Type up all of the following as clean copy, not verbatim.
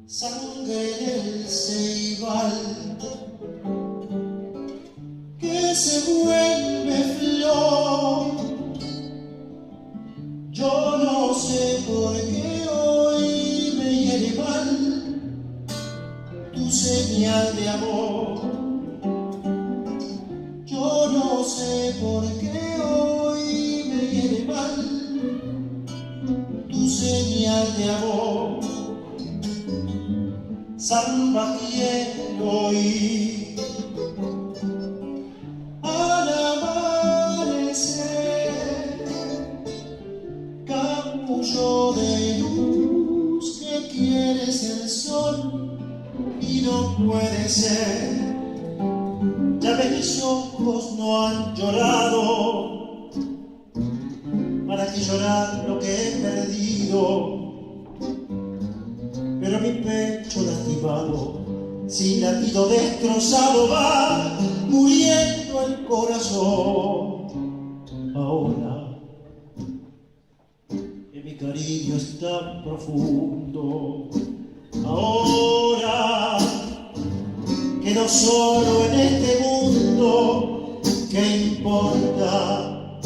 sangre en el ceibal que se vuelve flor. Yo no sé por qué hoy me hiere mal tu señal de amor. Yo no sé por qué hoy me hiere mal tu señal de amor. Samba quiero oír al amanecer, capullo de luz que quiere ser sol y no puede ser. Ya ves, mis ojos no han llorado, ¿para qué llorar lo que he perdido? Pero mi pecho lastimado, sin latido destrozado, va muriendo el corazón. Ahora que mi cariño es tan profundo, ahora quedo solo en este mundo, ¿qué importa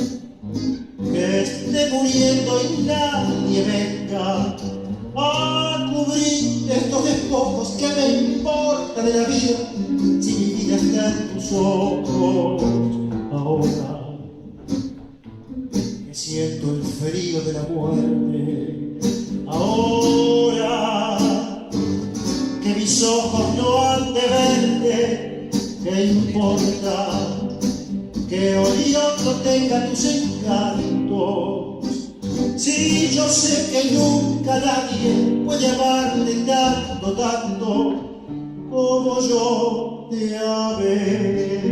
que esté muriendo y nadie venga a cubrir estos despojos? ¿Qué me importa de la vida si mi vida está en tus ojos? Ahora que siento el frío de la muerte, ahora que mis ojos no han de verte, ¿qué importa que hoy otro tenga tus encantos? Si yo sé que nunca nadie puede amarte tanto, tanto como yo te amé.